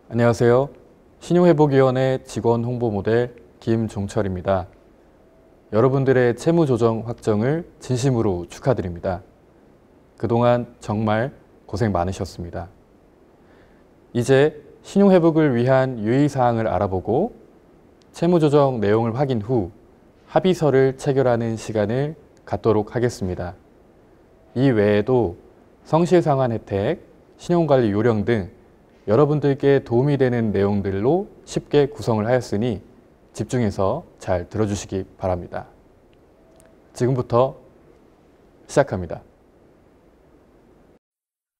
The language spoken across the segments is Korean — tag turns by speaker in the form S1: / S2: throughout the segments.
S1: 안녕하세요. 신용회복위원회 직원 홍보 모델 김종철입니다. 여러분들의 채무조정 확정을 진심으로 축하드립니다. 그동안 정말 고생 많으셨습니다. 이제 신용회복을 위한 유의사항을 알아보고 채무조정 내용을 확인 후 합의서를 체결하는 시간을 갖도록 하겠습니다. 이 외에도 성실상환 혜택, 신용관리 요령 등 여러분들께 도움이 되는 내용들로 쉽게 구성을 하였으니 집중해서 잘 들어주시기 바랍니다. 지금부터 시작합니다.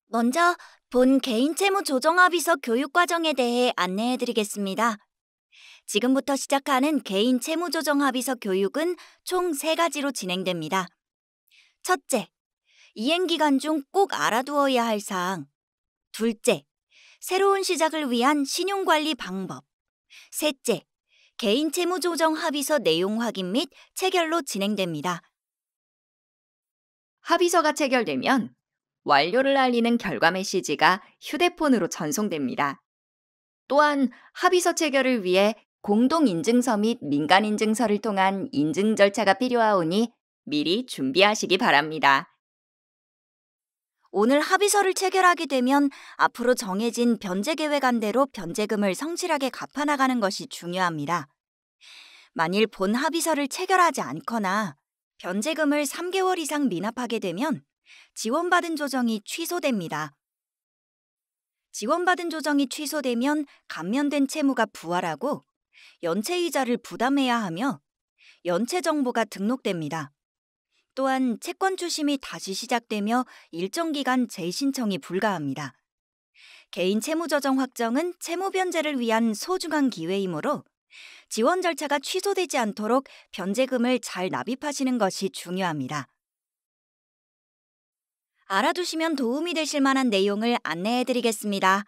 S2: 먼저 본 개인채무조정합의서 교육과정에 대해 안내해드리겠습니다. 지금부터 시작하는 개인채무조정합의서 교육은 총 3가지로 진행됩니다. 첫째, 이행기간 중 꼭 알아두어야 할 사항. 둘째, 새로운 시작을 위한 신용관리 방법. 셋째, 개인채무조정합의서 내용 확인 및 체결로 진행됩니다.
S3: 합의서가 체결되면 완료를 알리는 결과 메시지가 휴대폰으로 전송됩니다. 또한 합의서 체결을 위해 공동인증서 및 민간인증서를 통한 인증 절차가 필요하오니 미리 준비하시기 바랍니다.
S2: 오늘 합의서를 체결하게 되면 앞으로 정해진 변제계획안대로 변제금을 성실하게 갚아나가는 것이 중요합니다. 만일 본 합의서를 체결하지 않거나 변제금을 3개월 이상 미납하게 되면 지원받은 조정이 취소됩니다. 지원받은 조정이 취소되면 감면된 채무가 부활하고 연체이자를 부담해야 하며 연체 정보가 등록됩니다. 또한 채권 추심이 다시 시작되며 일정 기간 재신청이 불가합니다. 개인 채무조정 확정은 채무 변제를 위한 소중한 기회이므로 지원 절차가 취소되지 않도록 변제금을 잘 납입하시는 것이 중요합니다. 알아두시면 도움이 되실 만한 내용을 안내해드리겠습니다.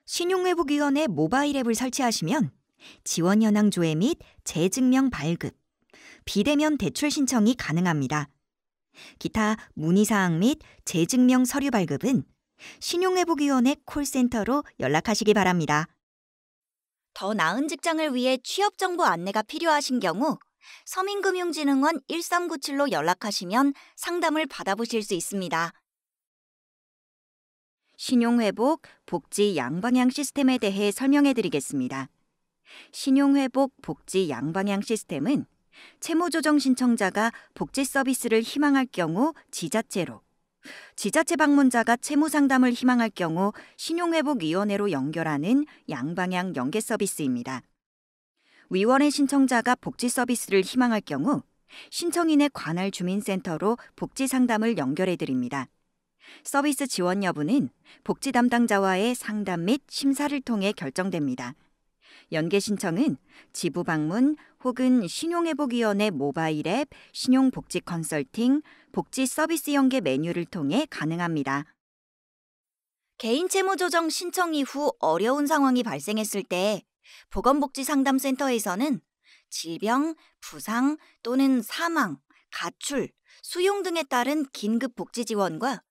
S2: 신용회복위원회 모바일 앱을 설치하시면 지원 현황 조회 및 재증명 발급, 비대면 대출 신청이 가능합니다. 기타 문의사항 및 재증명 서류 발급은 신용회복위원회 콜센터로 연락하시기 바랍니다. 더 나은 직장을 위해 취업정보 안내가 필요하신 경우 서민금융진흥원 1397로 연락하시면 상담을 받아보실 수 있습니다. 신용회복, 복지 양방향 시스템에 대해 설명해드리겠습니다. 신용회복, 복지 양방향 시스템은 채무조정 신청자가 복지 서비스를 희망할 경우 지자체로, 지자체 방문자가 채무상담을 희망할 경우 신용회복위원회로 연결하는 양방향 연계 서비스입니다. 위원회 신청자가 복지 서비스를 희망할 경우 신청인의 관할 주민센터로 복지 상담을 연결해드립니다. 서비스 지원 여부는 복지 담당자와의 상담 및 심사를 통해 결정됩니다. 연계 신청은 지부 방문 혹은 신용회복위원회 모바일 앱, 신용복지 컨설팅, 복지 서비스 연계 메뉴를 통해 가능합니다. 개인채무조정 신청 이후 어려운 상황이 발생했을 때 보건복지상담센터에서는 질병, 부상 또는 사망, 가출, 수용 등에 따른 긴급복지 지원과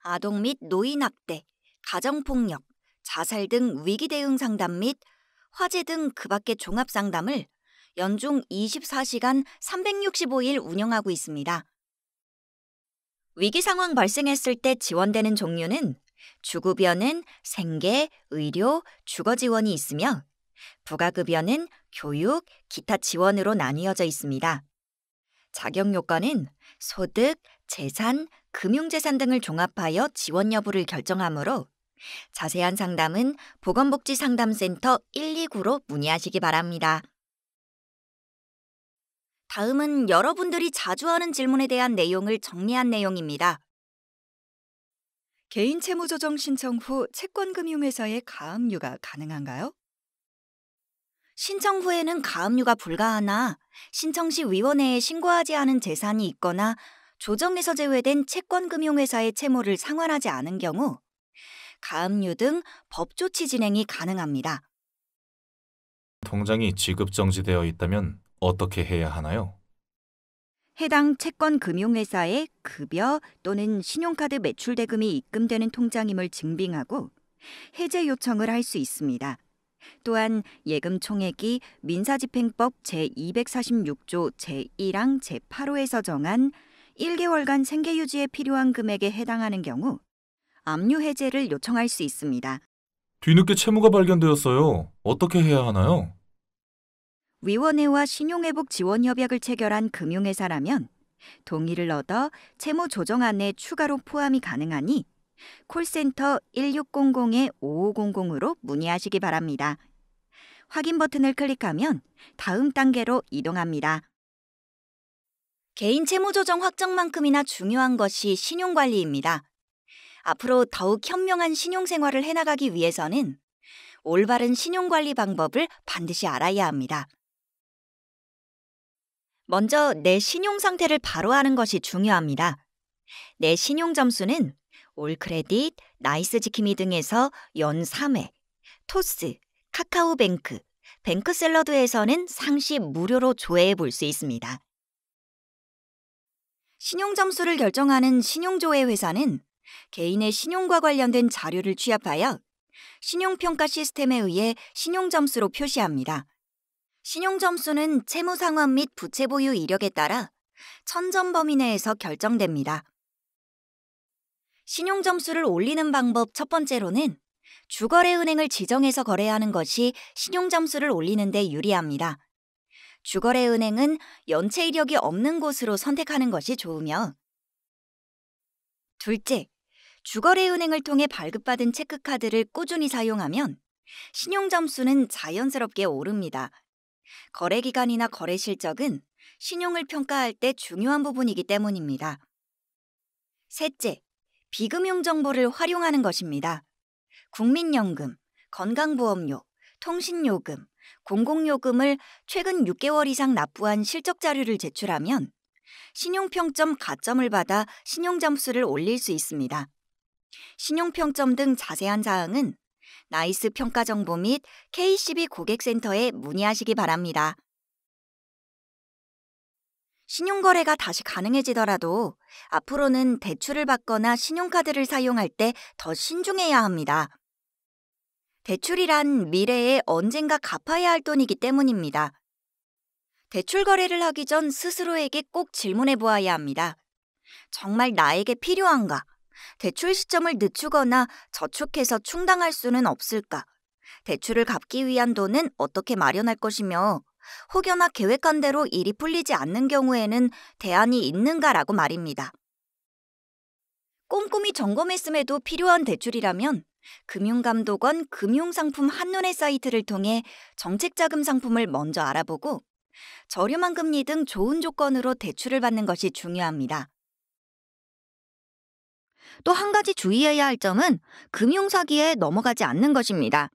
S2: 아동 및 노인 학대, 가정폭력, 자살 등 위기 대응 상담 및 화재 등 그 밖의 종합 상담을 연중 24시간 365일 운영하고 있습니다. 위기 상황 발생했을 때 지원되는 종류는 주급여는 생계, 의료, 주거 지원이 있으며 부가급여는 교육, 기타 지원으로 나뉘어져 있습니다. 자격 요건은 소득, 재산, 금융재산 등을 종합하여 지원 여부를 결정하므로 자세한 상담은 보건복지상담센터 129로 문의하시기 바랍니다. 다음은 여러분들이 자주 하는 질문에 대한 내용을 정리한 내용입니다. 개인 채무조정 신청 후 채권금융회사에 가압류가 가능한가요? 신청 후에는 가압류가 불가하나 신청 시 위원회에 신고하지 않은 재산이 있거나 조정에서 제외된 채권금융회사의 채무를 상환하지 않은 경우 가압류 등 법조치 진행이 가능합니다.
S4: 통장이 지급정지되어 있다면 어떻게 해야 하나요?
S2: 해당 채권금융회사에 급여 또는 신용카드 매출 대금이 입금되는 통장임을 증빙하고 해제 요청을 할 수 있습니다. 또한 예금 총액이 민사집행법 제246조 제1항 제8호에서 정한 1개월간 생계 유지에 필요한 금액에 해당하는 경우 압류 해제를 요청할 수 있습니다.
S4: 뒤늦게 채무가 발견되었어요. 어떻게 해야 하나요?
S2: 위원회와 신용회복 지원 협약을 체결한 금융회사라면 동의를 얻어 채무 조정안에 추가로 포함이 가능하니 콜센터 1600-5500으로 문의하시기 바랍니다. 확인 버튼을 클릭하면 다음 단계로 이동합니다. 개인 채무 조정 확정만큼이나 중요한 것이 신용관리입니다. 앞으로 더욱 현명한 신용생활을 해나가기 위해서는 올바른 신용관리 방법을 반드시 알아야 합니다. 먼저 내 신용 상태를 바로 아는 것이 중요합니다. 내 신용 점수는 올크레딧, 나이스지킴이 등에서 연 3회, 토스, 카카오뱅크, 뱅크샐러드에서는 상시 무료로 조회해 볼 수 있습니다. 신용 점수를 결정하는 신용조회 회사는 개인의 신용과 관련된 자료를 취합하여 신용평가 시스템에 의해 신용 점수로 표시합니다. 신용 점수는 채무 상환 및 부채 보유 이력에 따라 1000점 범위 내에서 결정됩니다. 신용 점수를 올리는 방법 첫 번째로는 주거래은행을 지정해서 거래하는 것이 신용 점수를 올리는 데 유리합니다. 주거래은행은 연체 이력이 없는 곳으로 선택하는 것이 좋으며, 둘째, 주거래은행을 통해 발급받은 체크카드를 꾸준히 사용하면 신용 점수는 자연스럽게 오릅니다. 거래 기간이나 거래 실적은 신용을 평가할 때 중요한 부분이기 때문입니다. 셋째, 비금융 정보를 활용하는 것입니다. 국민연금, 건강보험료, 통신요금, 공공요금을 최근 6개월 이상 납부한 실적 자료를 제출하면 신용평점 가점을 받아 신용점수를 올릴 수 있습니다. 신용평점 등 자세한 사항은 나이스 평가정보 및 KCB 고객센터에 문의하시기 바랍니다. 신용거래가 다시 가능해지더라도 앞으로는 대출을 받거나 신용카드를 사용할 때 더 신중해야 합니다. 대출이란 미래에 언젠가 갚아야 할 돈이기 때문입니다. 대출 거래를 하기 전 스스로에게 꼭 질문해 보아야 합니다. 정말 나에게 필요한가? 대출 시점을 늦추거나 저축해서 충당할 수는 없을까? 대출을 갚기 위한 돈은 어떻게 마련할 것이며 혹여나 계획한 대로 일이 풀리지 않는 경우에는 대안이 있는가라고 말입니다. 꼼꼼히 점검했음에도 필요한 대출이라면 금융감독원 금융상품 한눈에 사이트를 통해 정책자금 상품을 먼저 알아보고 저렴한 금리 등 좋은 조건으로 대출을 받는 것이 중요합니다. 또 한 가지 주의해야 할 점은 금융사기에 넘어가지 않는 것입니다.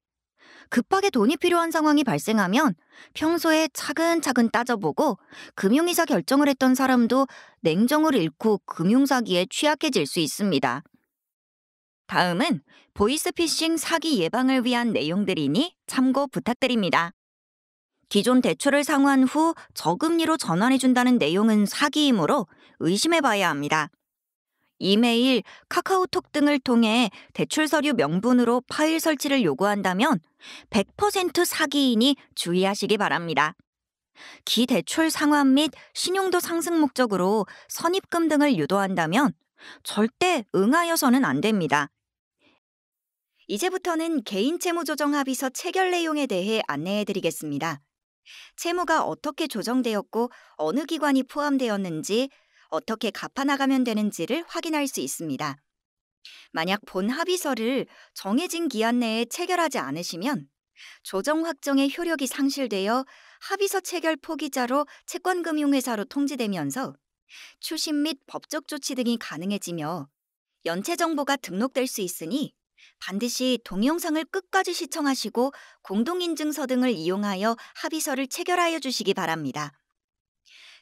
S2: 급하게 돈이 필요한 상황이 발생하면 평소에 차근차근 따져보고 금융이사 결정을 했던 사람도 냉정을 잃고 금융사기에 취약해질 수 있습니다. 다음은 보이스피싱 사기 예방을 위한 내용들이니 참고 부탁드립니다. 기존 대출을 상환 후 저금리로 전환해준다는 내용은 사기이므로 의심해봐야 합니다. 이메일, 카카오톡 등을 통해 대출 서류 명분으로 파일 설치를 요구한다면 100% 사기이니 주의하시기 바랍니다. 기대출 상환 및 신용도 상승 목적으로 선입금 등을 유도한다면 절대 응하여서는 안 됩니다. 이제부터는 개인 채무 조정 합의서 체결 내용에 대해 안내해 드리겠습니다. 채무가 어떻게 조정되었고 어느 기관이 포함되었는지 어떻게 갚아나가면 되는지를 확인할 수 있습니다. 만약 본 합의서를 정해진 기한 내에 체결하지 않으시면 조정 확정의 효력이 상실되어 합의서 체결 포기자로 채권금융회사로 통지되면서 추심 및 법적 조치 등이 가능해지며 연체 정보가 등록될 수 있으니 반드시 동영상을 끝까지 시청하시고 공동인증서 등을 이용하여 합의서를 체결하여 주시기 바랍니다.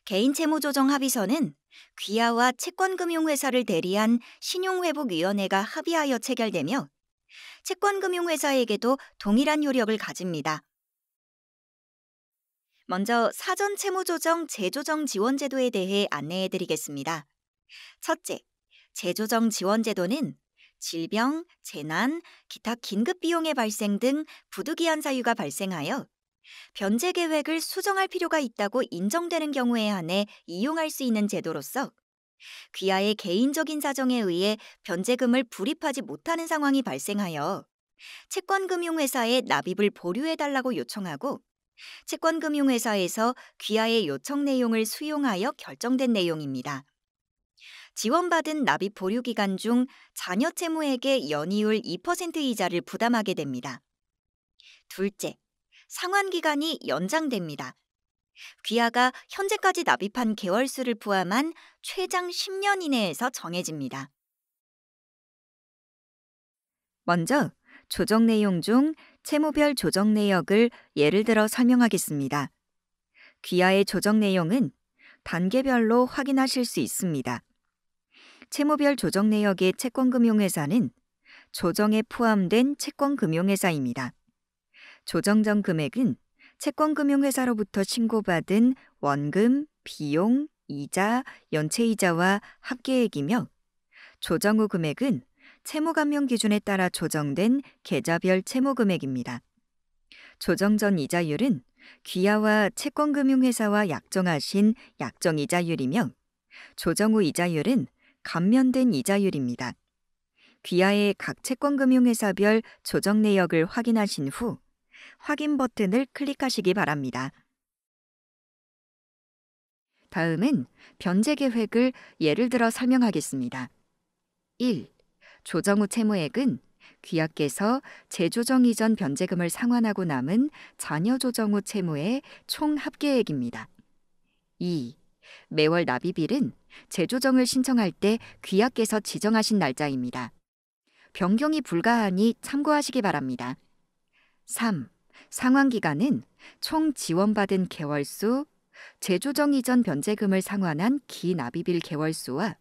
S2: 개인채무조정 합의서는 귀하와 채권금융회사를 대리한 신용회복위원회가 합의하여 체결되며 채권금융회사에게도 동일한 효력을 가집니다. 먼저 사전채무조정 재조정 지원제도에 대해 안내해 드리겠습니다. 첫째, 재조정 지원제도는 질병, 재난, 기타 긴급 비용의 발생 등 부득이한 사유가 발생하여 변제 계획을 수정할 필요가 있다고 인정되는 경우에 한해 이용할 수 있는 제도로서 귀하의 개인적인 사정에 의해 변제금을 불입하지 못하는 상황이 발생하여 채권금융회사에 납입을 보류해달라고 요청하고 채권금융회사에서 귀하의 요청 내용을 수용하여 결정된 내용입니다. 지원받은 납입 보류 기간 중 자녀 채무액의 연이율 2% 이자를 부담하게 됩니다. 둘째, 상환 기간이 연장됩니다. 귀하가 현재까지 납입한 개월수를 포함한 최장 10년 이내에서 정해집니다. 먼저 조정 내용 중 채무별 조정 내역을 예를 들어 설명하겠습니다. 귀하의 조정 내용은 단계별로 확인하실 수 있습니다. 채무별 조정 내역의 채권금융회사는 조정에 포함된 채권금융회사입니다. 조정 전 금액은 채권금융회사로부터 신고받은 원금, 비용, 이자, 연체이자와 합계액이며 조정 후 금액은 채무감면 기준에 따라 조정된 계좌별 채무금액입니다. 조정 전 이자율은 귀하와 채권금융회사와 약정하신 약정이자율이며 조정 후 이자율은 감면된 이자율입니다. 귀하의 각 채권금융회사별 조정 내역을 확인하신 후 확인 버튼을 클릭하시기 바랍니다. 다음은 변제 계획을 예를 들어 설명하겠습니다. 1. 조정 후 채무액은 귀하께서 재조정 이전 변제금을 상환하고 남은 자녀 조정 후 채무의 총 합계액입니다. 2. 매월 납입일은 재조정을 신청할 때 귀하께서 지정하신 날짜입니다. 변경이 불가하니 참고하시기 바랍니다. 3. 상환 기간은 총 지원받은 개월수, 재조정 이전 변제금을 상환한 기납입일 개월수와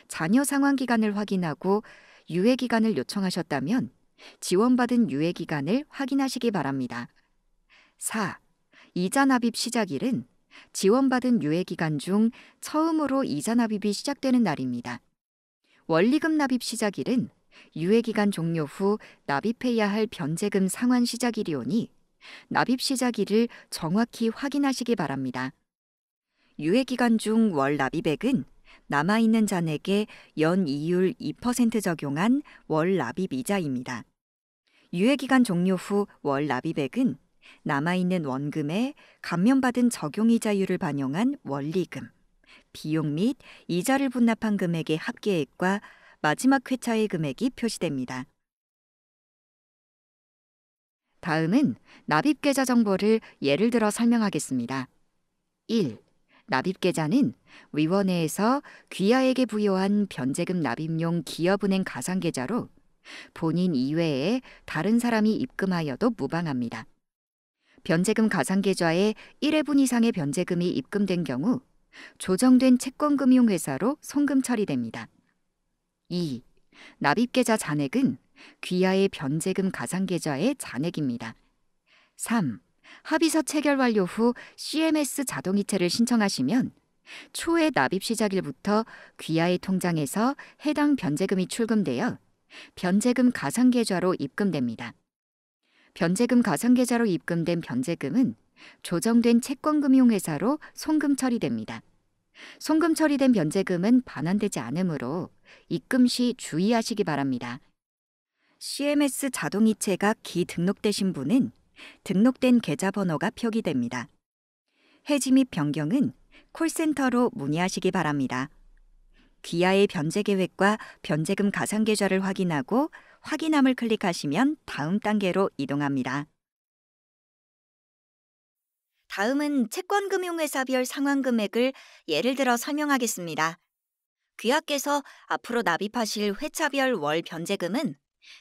S2: 자녀 상환 기간을 확인하고 유예 기간을 요청하셨다면 지원받은 유예 기간을 확인하시기 바랍니다. 4. 이자 납입 시작일은 지원받은 유예 기간 중 처음으로 이자 납입이 시작되는 날입니다. 원리금 납입 시작일은 유예 기간 종료 후 납입해야 할 변제금 상환 시작일이오니 납입 시작일을 정확히 확인하시기 바랍니다. 유예 기간 중 월 납입액은 남아있는 잔액에 연이율 2% 적용한 월 납입 이자입니다. 유예 기간 종료 후 월 납입액은 남아있는 원금에 감면받은 적용이자율을 반영한 원리금, 비용 및 이자를 분납한 금액의 합계액과 마지막 회차의 금액이 표시됩니다. 다음은 납입계좌 정보를 예를 들어 설명하겠습니다. 1. 납입계좌는 위원회에서 귀하에게 부여한 변제금 납입용 기업은행 가상계좌로 본인 이외에 다른 사람이 입금하여도 무방합니다. 변제금 가상계좌에 1회분 이상의 변제금이 입금된 경우 조정된 채권금융회사로 송금 처리됩니다. 2. 납입계좌 잔액은 귀하의 변제금 가상계좌의 잔액입니다. 3. 합의서 체결 완료 후 CMS 자동이체를 신청하시면 초의 납입 시작일부터 귀하의 통장에서 해당 변제금이 출금되어 변제금 가상계좌로 입금됩니다. 변제금 가상계좌로 입금된 변제금은 조정된 채권금융회사로 송금 처리됩니다. 송금 처리된 변제금은 반환되지 않으므로 입금 시 주의하시기 바랍니다. CMS 자동이체가 기등록되신 분은 등록된 계좌번호가 표기됩니다. 해지 및 변경은 콜센터로 문의하시기 바랍니다. 귀하의 변제 계획과 변제금 가상계좌를 확인하고 확인함을 클릭하시면 다음 단계로 이동합니다. 다음은 채권금융회사별 상환 금액을 예를 들어 설명하겠습니다. 귀하께서 앞으로 납입하실 회차별 월 변제금은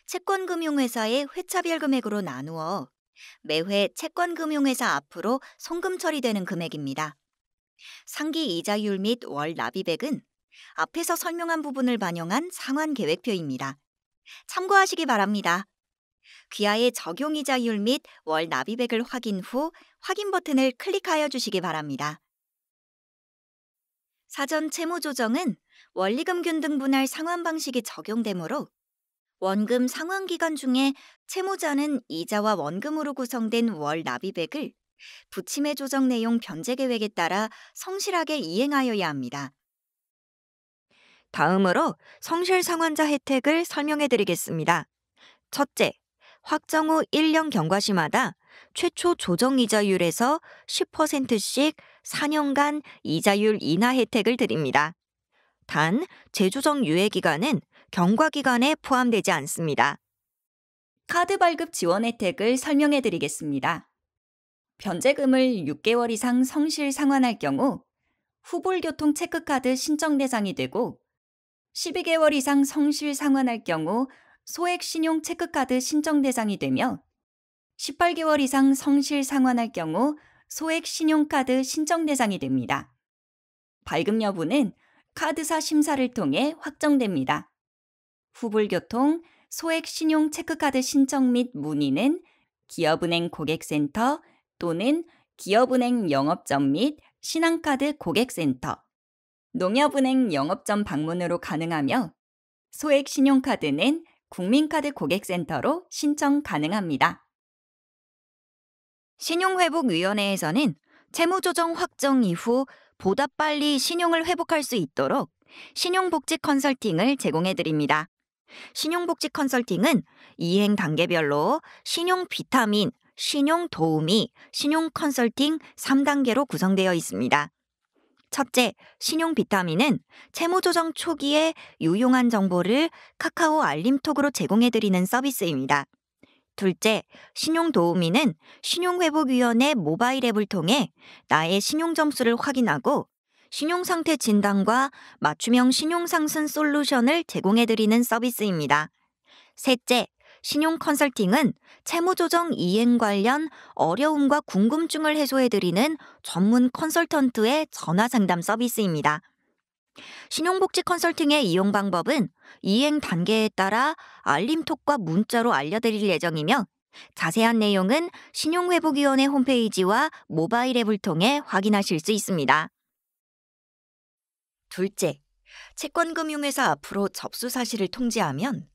S2: 채권금융회사의 회차별 금액으로 나누어 매회 채권금융회사 앞으로 송금 처리되는 금액입니다. 상기 이자율 및 월 납입액은 앞에서 설명한 부분을 반영한 상환 계획표입니다. 참고하시기 바랍니다. 귀하의 적용이자율 및 월 납입액을 확인 후 확인 버튼을 클릭하여 주시기 바랍니다. 사전 채무 조정은 원리금 균등 분할 상환 방식이 적용되므로 원금 상환 기간 중에 채무자는 이자와 원금으로 구성된 월 납입액을 부침해 조정 내용 변제 계획에 따라 성실하게 이행하여야 합니다. 다음으로 성실 상환자 혜택을 설명해 드리겠습니다. 첫째, 확정 후 1년 경과시마다 최초 조정 이자율에서 10%씩 4년간 이자율 인하 혜택을 드립니다. 단, 재조정 유예 기간은 경과 기간에 포함되지 않습니다.
S3: 카드 발급 지원 혜택을 설명해 드리겠습니다. 변제금을 6개월 이상 성실 상환할 경우 후불교통 체크카드 신청 대상이 되고 12개월 이상 성실 상환할 경우 소액 신용 체크카드 신청 대상이 되며 18개월 이상 성실 상환할 경우 소액 신용카드 신청 대상이 됩니다. 발급 여부는 카드사 심사를 통해 확정됩니다. 후불교통, 소액 신용 체크카드 신청 및 문의는 기업은행 고객센터 또는 기업은행 영업점 및 신한카드 고객센터, 농협은행 영업점 방문으로 가능하며 소액 신용카드는 국민카드 고객센터로 신청 가능합니다.
S2: 신용회복위원회에서는 채무조정 확정 이후 보다 빨리 신용을 회복할 수 있도록 신용복지 컨설팅을 제공해 드립니다. 신용복지 컨설팅은 이행 단계별로 신용 비타민, 신용 도우미, 신용 컨설팅 3단계로 구성되어 있습니다. 첫째, 신용 비타민은 채무조정 초기에 유용한 정보를 카카오 알림톡으로 제공해 드리는 서비스입니다. 둘째, 신용 도우미는 신용회복위원회 모바일 앱을 통해 나의 신용 점수를 확인하고 신용상태 진단과 맞춤형 신용상승 솔루션을 제공해드리는 서비스입니다. 셋째, 신용 컨설팅은 채무조정 이행 관련 어려움과 궁금증을 해소해드리는 전문 컨설턴트의 전화상담 서비스입니다. 신용복지 컨설팅의 이용 방법은 이행 단계에 따라 알림톡과 문자로 알려드릴 예정이며 자세한 내용은 신용회복위원회 홈페이지와 모바일 앱을 통해 확인하실 수 있습니다. 둘째, 채권금융회사 앞으로 접수 사실을 통지하면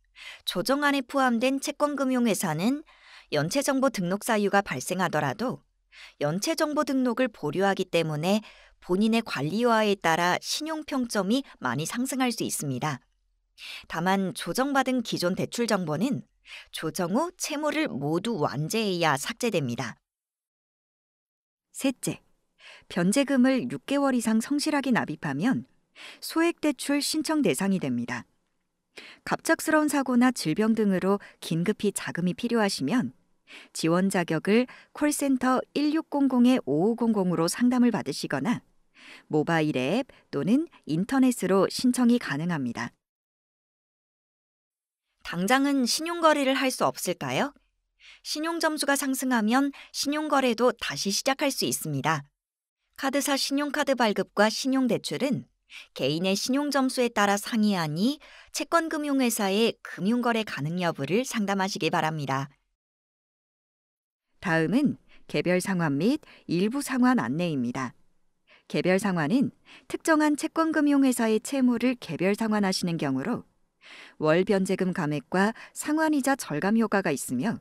S2: 조정안에 포함된 채권금융회사는 연체정보 등록 사유가 발생하더라도 연체정보 등록을 보류하기 때문에 본인의 관리와에 따라 신용평점이 많이 상승할 수 있습니다. 다만 조정받은 기존 대출 정보는 조정 후 채무를 모두 완제해야 삭제됩니다. 셋째, 변제금을 6개월 이상 성실하게 납입하면 소액대출 신청 대상이 됩니다. 갑작스러운 사고나 질병 등으로 긴급히 자금이 필요하시면 지원 자격을 콜센터 1600-5500으로 상담을 받으시거나 모바일 앱 또는 인터넷으로 신청이 가능합니다. 당장은 신용거래를 할 수 없을까요? 신용점수가 상승하면 신용거래도 다시 시작할 수 있습니다. 카드사 신용카드 발급과 신용대출은 개인의 신용점수에 따라 상이하니 채권금융회사의 금융거래 가능 여부를 상담하시기 바랍니다. 다음은 개별 상환 및 일부 상환 안내입니다. 개별 상환은 특정한 채권금융회사의 채무를 개별 상환하시는 경우로 월 변제금 감액과 상환이자 절감 효과가 있으며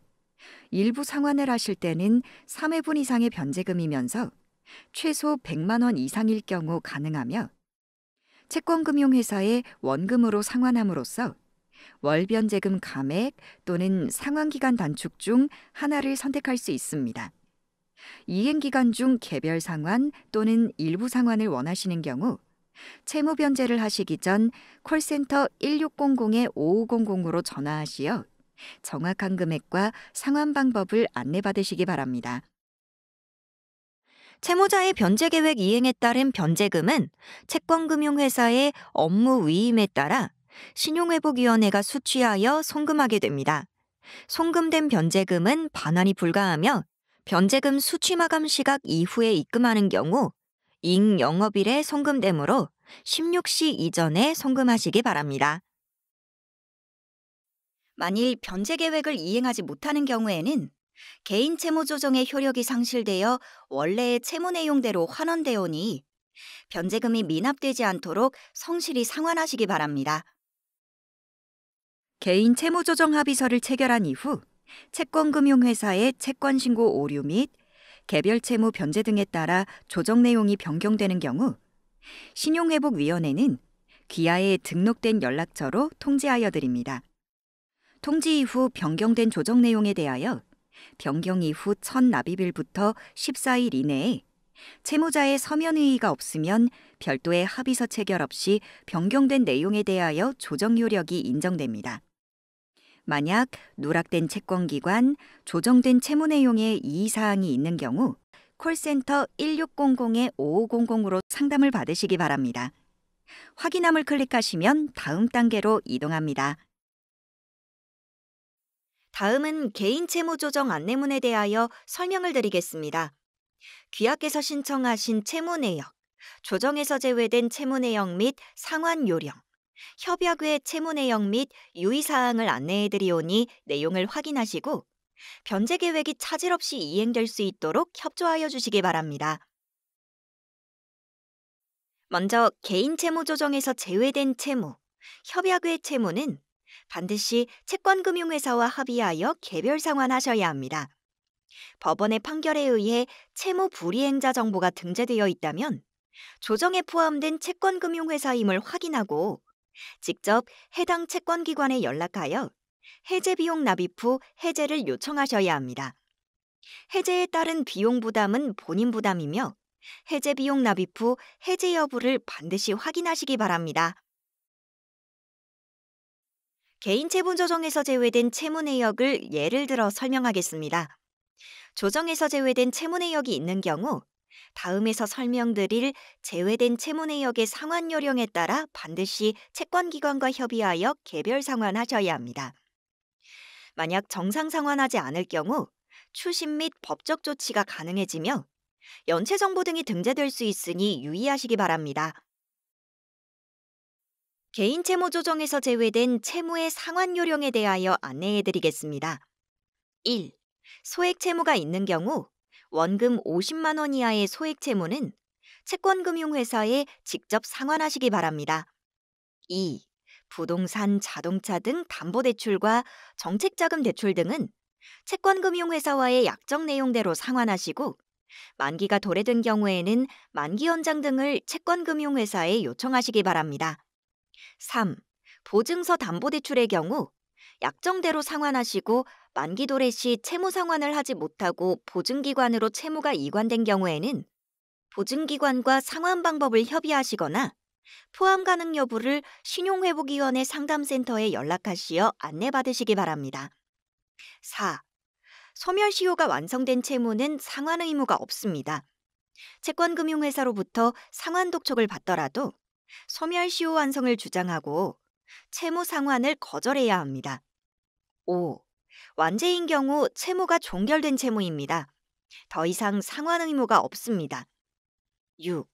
S2: 일부 상환을 하실 때는 3회분 이상의 변제금이면서 최소 100만 원 이상일 경우 가능하며 채권금융회사의 원금으로 상환함으로써 월 변제금 감액 또는 상환기간 단축 중 하나를 선택할 수 있습니다. 이행기간 중 개별 상환 또는 일부 상환을 원하시는 경우 채무 변제를 하시기 전 콜센터 1600-5500으로 전화하시어 정확한 금액과 상환 방법을 안내받으시기 바랍니다. 채무자의 변제 계획 이행에 따른 변제금은 채권금융회사의 업무 위임에 따라 신용회복위원회가 수취하여 송금하게 됩니다. 송금된 변제금은 반환이 불가하며 변제금 수취 마감 시각 이후에 입금하는 경우 잉영업일에 송금되므로 16시 이전에 송금하시기 바랍니다. 만일 변제 계획을 이행하지 못하는 경우에는 개인 채무 조정의 효력이 상실되어 원래의 채무 내용대로 환원되오니 변제금이 미납되지 않도록 성실히 상환하시기 바랍니다. 개인 채무조정 합의서를 체결한 이후 채권금융회사의 채권신고 오류 및 개별 채무 변제 등에 따라 조정 내용이 변경되는 경우 신용회복위원회는 귀하에 등록된 연락처로 통지하여 드립니다. 통지 이후 변경된 조정 내용에 대하여 변경 이후 첫 납입일부터 14일 이내에 채무자의 서면 의의가 없으면 별도의 합의서 체결 없이 변경된 내용에 대하여 조정 요력이 인정됩니다. 만약 누락된 채권기관, 조정된 채무 내용에 이의사항이 있는 경우 콜센터 1600-5500으로 상담을 받으시기 바랍니다. 확인함을 클릭하시면 다음 단계로 이동합니다. 다음은 개인 채무 조정 안내문에 대하여 설명을 드리겠습니다. 귀하께서 신청하신 채무 내역, 조정에서 제외된 채무 내역 및 상환 요령, 협약 외 채무 내역 및 유의사항을 안내해드리오니 내용을 확인하시고 변제 계획이 차질 없이 이행될 수 있도록 협조하여 주시기 바랍니다. 먼저 개인 채무 조정에서 제외된 채무, 협약 외 채무는 반드시 채권금융회사와 합의하여 개별 상환하셔야 합니다. 법원의 판결에 의해 채무 불이행자 정보가 등재되어 있다면 조정에 포함된 채권금융회사임을 확인하고 직접 해당 채권기관에 연락하여 해제 비용 납입 후 해제를 요청하셔야 합니다. 해제에 따른 비용 부담은 본인 부담이며 해제 비용 납입 후 해제 여부를 반드시 확인하시기 바랍니다. 개인 채무 조정에서 제외된 채무 내역을 예를 들어 설명하겠습니다. 조정에서 제외된 채무 내역이 있는 경우 다음에서 설명드릴 제외된 채무 내역의 상환 요령에 따라 반드시 채권기관과 협의하여 개별 상환하셔야 합니다. 만약 정상 상환하지 않을 경우 추심 및 법적 조치가 가능해지며 연체 정보 등이 등재될 수 있으니 유의하시기 바랍니다. 개인 채무 조정에서 제외된 채무의 상환 요령에 대하여 안내해드리겠습니다. 1. 소액 채무가 있는 경우 원금 50만 원 이하의 소액 채무는 채권금융회사에 직접 상환하시기 바랍니다. 2. 부동산, 자동차 등 담보대출과 정책자금 대출 등은 채권금융회사와의 약정 내용대로 상환하시고 만기가 도래된 경우에는 만기 연장 등을 채권금융회사에 요청하시기 바랍니다. 3. 보증서 담보대출의 경우 약정대로 상환하시고 만기 도래 시 채무 상환을 하지 못하고 보증기관으로 채무가 이관된 경우에는 보증기관과 상환 방법을 협의하시거나 포함 가능 여부를 신용회복위원회 상담센터에 연락하시어 안내받으시기 바랍니다. 4. 소멸시효가 완성된 채무는 상환 의무가 없습니다. 채권금융회사로부터 상환 독촉을 받더라도 소멸시효 완성을 주장하고 채무 상환을 거절해야 합니다. 5. 완제인 경우 채무가 종결된 채무입니다. 더 이상 상환 의무가 없습니다. 6.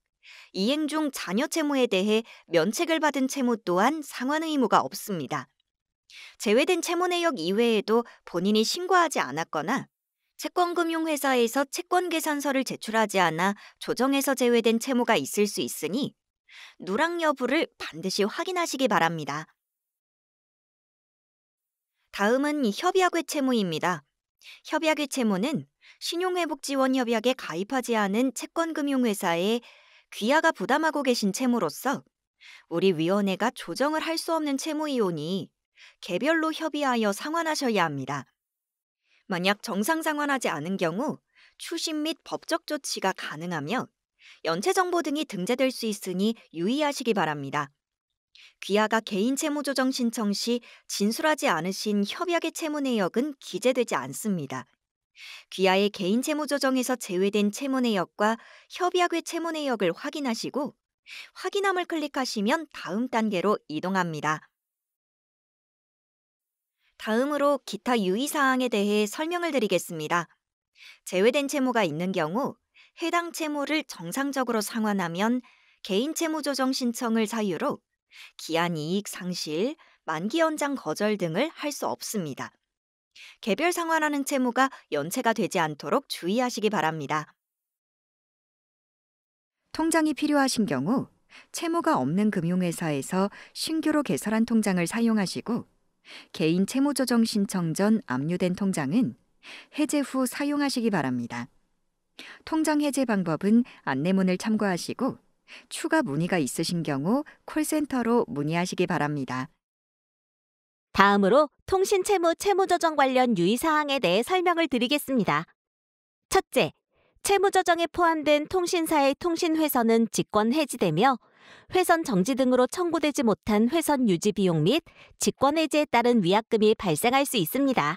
S2: 이행 중 잔여 채무에 대해 면책을 받은 채무 또한 상환 의무가 없습니다. 제외된 채무 내역 이외에도 본인이 신고하지 않았거나 채권금융회사에서 채권계산서를 제출하지 않아 조정에서 제외된 채무가 있을 수 있으니 누락 여부를 반드시 확인하시기 바랍니다. 다음은 협약외 채무입니다. 협약외 채무는 신용회복지원협약에 가입하지 않은 채권금융회사에 귀하가 부담하고 계신 채무로서 우리 위원회가 조정을 할 수 없는 채무이오니 개별로 협의하여 상환하셔야 합니다. 만약 정상 상환하지 않은 경우 추심 및 법적 조치가 가능하며 연체 정보 등이 등재될 수 있으니 유의하시기 바랍니다. 귀하가 개인 채무 조정 신청 시 진술하지 않으신 협약의 채무 내역은 기재되지 않습니다. 귀하의 개인 채무 조정에서 제외된 채무 내역과 협약의 채무 내역을 확인하시고 확인함을 클릭하시면 다음 단계로 이동합니다. 다음으로 기타 유의사항에 대해 설명을 드리겠습니다. 제외된 채무가 있는 경우 해당 채무를 정상적으로 상환하면 개인 채무 조정 신청을 사유로 기한 이익 상실, 만기 연장 거절 등을 할 수 없습니다. 개별 상환하는 채무가 연체가 되지 않도록 주의하시기 바랍니다. 통장이 필요하신 경우 채무가 없는 금융회사에서 신규로 개설한 통장을 사용하시고
S5: 개인 채무조정 신청 전 압류된 통장은 해제 후 사용하시기 바랍니다. 통장 해제 방법은 안내문을 참고하시고 추가 문의가 있으신 경우 콜센터로 문의하시기 바랍니다.
S6: 다음으로 통신채무 채무조정 관련 유의사항에 대해 설명을 드리겠습니다. 첫째, 채무조정에 포함된 통신사의 통신회선은 직권 해지되며 회선 정지 등으로 청구되지 못한 회선 유지 비용 및 직권 해지에 따른 위약금이 발생할 수 있습니다.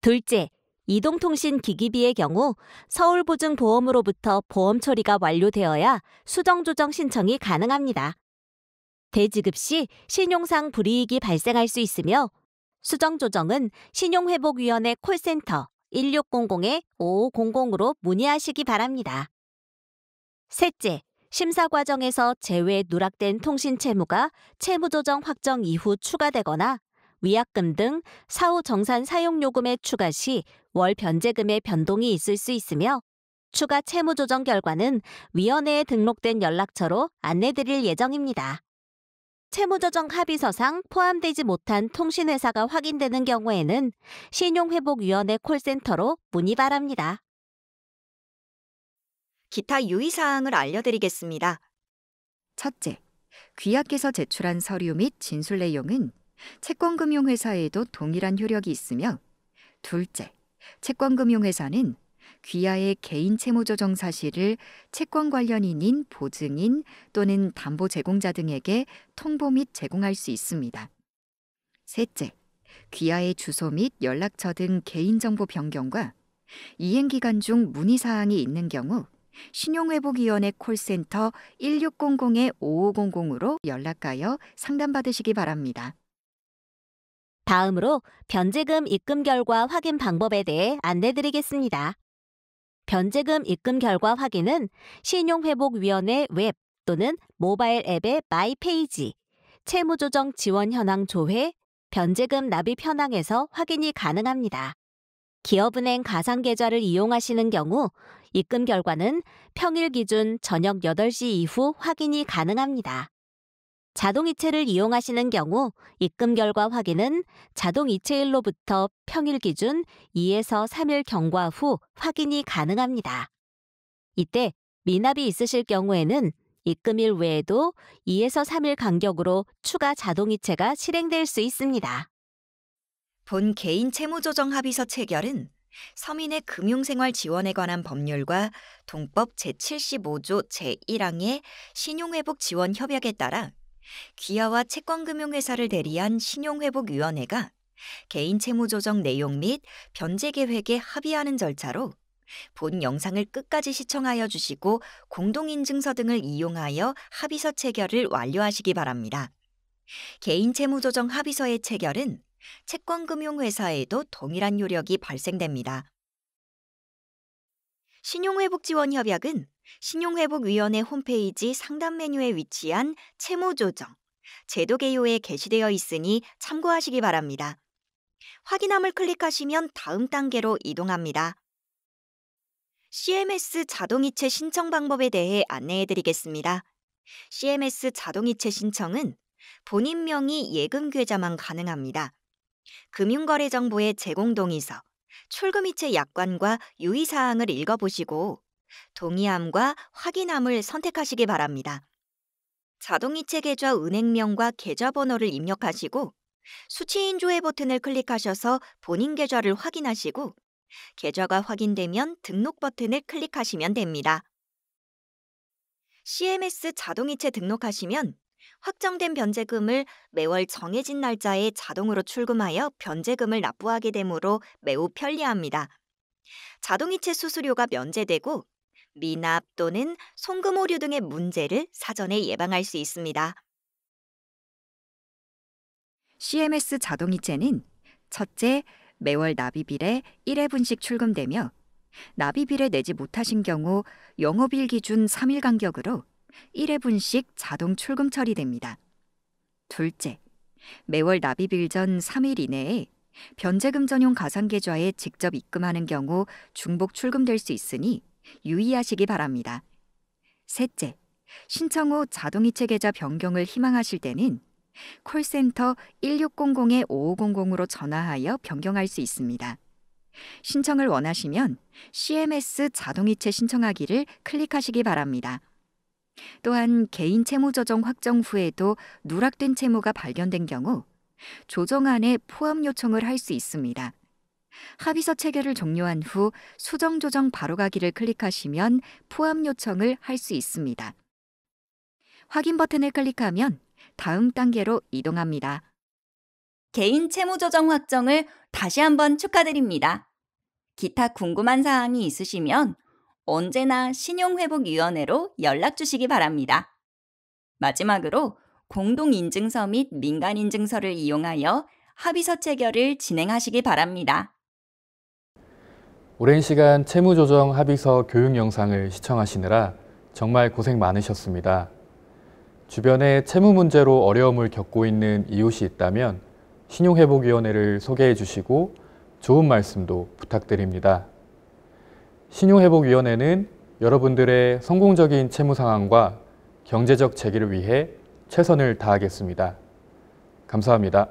S6: 둘째, 이동통신 기기비의 경우 서울보증보험으로부터 보험 처리가 완료되어야 수정조정 신청이 가능합니다. 대지급 시 신용상 불이익이 발생할 수 있으며 수정조정은 신용회복위원회 콜센터 1600-5500으로 문의하시기 바랍니다. 셋째, 심사 과정에서 제외 누락된 통신 채무가 채무조정 확정 이후 추가되거나 위약금 등 사후 정산 사용요금의 추가 시 월 변제금의 변동이 있을 수 있으며 추가 채무조정 결과는 위원회에 등록된 연락처로 안내드릴 예정입니다. 채무조정 합의서상 포함되지 못한 통신회사가 확인되는 경우에는 신용회복위원회 콜센터로 문의 바랍니다.
S2: 기타 유의사항을 알려드리겠습니다.
S5: 첫째, 귀하께서 제출한 서류 및 진술 내용은 채권금융회사에도 동일한 효력이 있으며 둘째, 채권금융회사는 귀하의 개인 채무조정 사실을 채권 관련인인 보증인 또는 담보 제공자 등에게 통보 및 제공할 수 있습니다. 셋째, 귀하의 주소 및 연락처 등 개인정보 변경과 이행기간 중 문의사항이 있는 경우 신용회복위원회 콜센터 1600-5500으로 연락하여 상담받으시기 바랍니다.
S6: 다음으로 변제금 입금 결과 확인 방법에 대해 안내드리겠습니다. 변제금 입금 결과 확인은 신용회복위원회 웹 또는 모바일 앱의 마이페이지, 채무조정 지원 현황 조회, 변제금 납입 현황에서 확인이 가능합니다. 기업은행 가상계좌를 이용하시는 경우 입금 결과는 평일 기준 저녁 8시 이후 확인이 가능합니다. 자동이체를 이용하시는 경우 입금 결과 확인은 자동이체일로부터 평일 기준 2에서 3일 경과 후 확인이 가능합니다. 이때 미납이 있으실 경우에는 입금일 외에도 2에서 3일 간격으로 추가 자동이체가 실행될 수 있습니다.
S2: 본 개인 채무조정 합의서 체결은 서민의 금융생활 지원에 관한 법률과 동법 제75조 제1항의 신용회복 지원 협약에 따라 귀하와 채권금융회사를 대리한 신용회복위원회가 개인 채무조정 내용 및 변제 계획에 합의하는 절차로 본 영상을 끝까지 시청하여 주시고 공동인증서 등을 이용하여 합의서 체결을 완료하시기 바랍니다. 개인 채무조정 합의서의 체결은 채권금융회사에도 동일한 효력이 발생됩니다. 신용회복지원협약은 신용회복위원회 홈페이지 상단 메뉴에 위치한 채무조정, 제도 개요에 게시되어 있으니 참고하시기 바랍니다. 확인함을 클릭하시면 다음 단계로 이동합니다. CMS 자동이체 신청 방법에 대해 안내해드리겠습니다. CMS 자동이체 신청은 본인 명의 예금 계좌만 가능합니다. 금융거래정보의 제공 동의서, 출금이체 약관과 유의사항을 읽어보시고 동의함과 확인함을 선택하시기 바랍니다. 자동이체 계좌 은행명과 계좌번호를 입력하시고 수취인 조회 버튼을 클릭하셔서 본인 계좌를 확인하시고 계좌가 확인되면 등록 버튼을 클릭하시면 됩니다. CMS 자동이체 등록하시면 확정된 변제금을 매월 정해진 날짜에 자동으로 출금하여 변제금을 납부하게 되므로 매우 편리합니다. 자동이체 수수료가 면제되고 미납 또는 송금 오류 등의 문제를 사전에 예방할 수 있습니다.
S5: CMS 자동이체는 첫째, 매월 납입일에 1회분씩 출금되며 납입일에 내지 못하신 경우 영업일 기준 3일 간격으로 1회분씩 자동 출금 처리됩니다. 둘째, 매월 납입일 전 3일 이내에 변제금 전용 가상계좌에 직접 입금하는 경우 중복 출금될 수 있으니 유의하시기 바랍니다. 셋째, 신청 후 자동이체 계좌 변경을 희망하실 때는 콜센터 1600-5500으로 전화하여 변경할 수 있습니다. 신청을 원하시면 CMS 자동이체 신청하기를 클릭하시기 바랍니다. 또한 개인 채무 조정 확정 후에도 누락된 채무가 발견된 경우 조정안에 포함 요청을 할 수 있습니다. 합의서 체결을 종료한 후 수정 조정 바로가기를 클릭하시면 포함 요청을 할 수 있습니다. 확인 버튼을 클릭하면 다음 단계로 이동합니다.
S3: 개인 채무 조정 확정을 다시 한번 축하드립니다. 기타 궁금한 사항이 있으시면 언제나 신용회복위원회로 연락 주시기 바랍니다. 마지막으로 공동인증서 및 민간인증서를 이용하여 합의서 체결을 진행하시기 바랍니다.
S1: 오랜 시간 채무조정 합의서 교육 영상을 시청하시느라 정말 고생 많으셨습니다. 주변에 채무 문제로 어려움을 겪고 있는 이웃이 있다면 신용회복위원회를 소개해 주시고 좋은 말씀도 부탁드립니다. 신용회복위원회는 여러분들의 성공적인 채무 상황과 경제적 재기를 위해 최선을 다하겠습니다. 감사합니다.